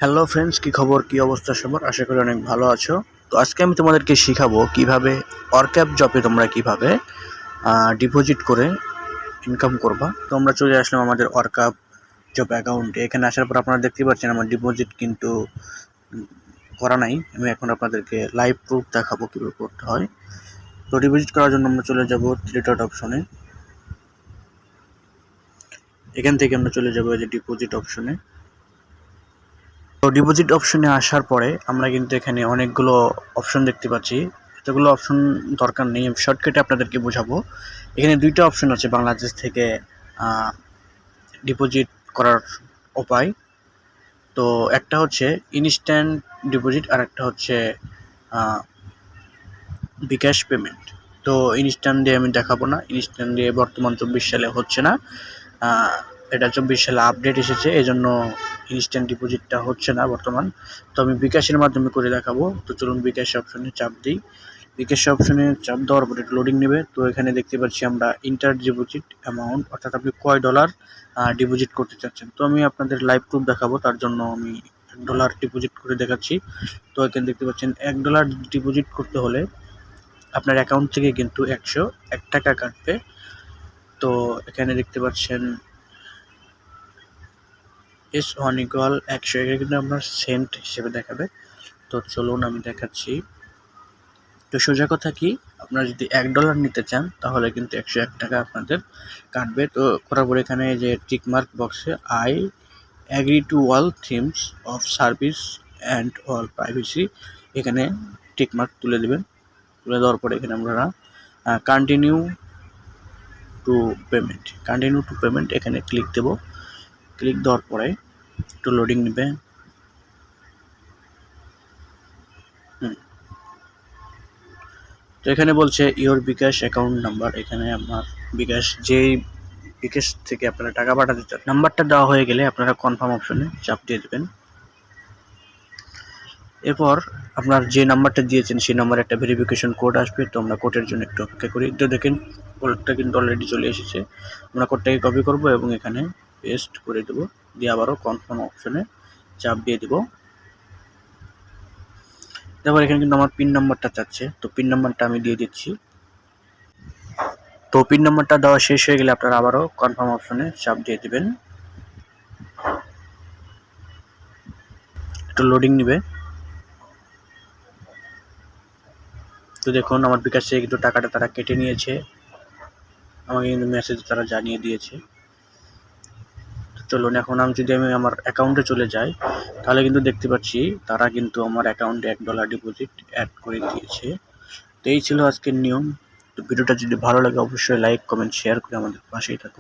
Hello friends, কি খবর, কি অবস্থা সবার? আশা করি অনেক ভালো আছো। তো আজকে আমি তোমাদেরকে শিখাবো কিভাবে অরক্যাপ জবে তোমরা কিভাবে ডিপোজিট করে ইনকাম করবা। তো আমরা চলে আসলাম আমাদের অরক্যাপ জব অ্যাকাউন্টে। এখানে আসার পর আপনারা দেখতে পাচ্ছেন আমার ডিপোজিট কিন্তু করা নাই। আমি এখন আপনাদেরকে লাইভ প্রুফ দেখাবো কীভাবে করতে হয়। তো ডিপোজিট করার জন্য আমরা চলে যাব থ্রি ডট অপশনে। এখান থেকে আমরা চলে যাবো এই যে ডিপোজিট অপশনে। তো ডিপোজিট অপশনে আসার পরে আমরা কিন্তু এখানে অনেকগুলো অপশন দেখতে পাচ্ছি। এতগুলো অপশন দরকার নেই, আমি শর্টকাটে আপনাদেরকে বোঝাবো। এখানে দুইটা অপশন আছে বাংলাদেশ থেকে ডিপোজিট করার উপায়। তো একটা হচ্ছে ইনস্ট্যান্ট ডিপোজিট আর একটা হচ্ছে বিকাশ পেমেন্ট। তো ইনস্ট্যান্ট দিয়ে আমি দেখাবো না, ইনস্ট্যান্ট দিয়ে বর্তমান 24 সালে হচ্ছে না। এটা 24 সালে আপডেট এসেছে, এই জন্য ইনস্ট্যান্ট ডিপোজিটটা হচ্ছে না বর্তমান। তো আমি বিকাশের মাধ্যমে করে দেখাবো। তো চলুন বিকাশ অপশনে চাপ দিই। বিকাশ অপশনে চাপ দেওয়ার পর একটু লোডিং নেবে। তো এখানে দেখতে পাচ্ছি আমরা ইন্টার ডিপোজিট অ্যামাউন্ট, অর্থাৎ আপনি কয় ডলার ডিপোজিট করতে চাচ্ছেন। তো আমি আপনাদের লাইভ প্রুফ দেখাবো, তার জন্য আমি $1 ডিপোজিট করে দেখাচ্ছি। তো এখানে দেখতে পাচ্ছেন $1 ডিপোজিট করতে হলে আপনার অ্যাকাউন্ট থেকে কিন্তু 101 টাকা কাটবে। তো এখানে দেখতে পাচ্ছেন S1 = 100, এটা কিন্তু আপনার সেন্ট হিসেবে দেখাবে। তো চলুন আমি দেখাচ্ছি। তো সোজা কথা কি, আপনারা যদি $1 নিতে চান তাহলে কিন্তু 101 টাকা আপনাদের কাটবে। তো করার পর এখানে যে টিকমার্ক বক্সে I agree to all themes of service and all privacy, এখানে টিকমার্ক তুলে দেবেন। তুলে দেওয়ার পরে এখানে আমরা কন্টিনিউ টু পেমেন্ট এখানে ক্লিক দেব। ক্লিক দেওয়ার পরে একটু লোডিং নেবে। তো এখানে বলছে ইওর বিকাশ অ্যাকাউন্ট নাম্বার। এখানে আমার বিকাশ থেকে আপনারা টাকা পাঠাতে চান, নাম্বারটা দেওয়া হয়ে গেলে আপনারা কনফার্ম অপশনে চাপ দিয়ে দেবেন। এরপর আপনার যে নাম্বারটা দিয়েছেন সেই নাম্বারে একটা ভেরিফিকেশন কোড আসবে। তো আমরা কোডের জন্য একটু অপেক্ষা করি। তো দেখেন কোডটা কিন্তু অলরেডি চলে এসেছে। আমরা কোডটাকে কপি করব এবং এখানে পেস্ট করে দেবো, দিয়ে আবারও কনফার্ম অপশনে চাপ দিয়ে দেবো। তারপর এখানে কিন্তু আমার পিন নাম্বারটা চাচ্ছে, তো পিন নাম্বারটা আমি দিয়ে দিচ্ছি। তো পিন নাম্বারটা দেওয়া শেষ হয়ে গেলে আপনারা আবারও কনফার্ম অপশনে চাপ দিয়ে দেবেন। একটু লোডিং নেবে। তো দেখুন আমার বিকাশ থেকে কিন্তু টাকাটা তারা কেটে নিয়েছে, আমাকে কিন্তু মেসেজ তারা জানিয়ে দিয়েছে। তো চলুন এখন যদি আমি আমার অ্যাকাউন্টে চলে যাই, তাহলে কিন্তু দেখতে পাচ্ছি তারা কিন্তু আমার অ্যাকাউন্টে $1 ডিপোজিট অ্যাড করে দিয়েছে। তো এই ছিল আজকের নিয়ম। তো ভিডিওটা যদি ভালো লাগে অবশ্যই লাইক, কমেন্ট, শেয়ার করে আমাদের পাশেই থাকুন।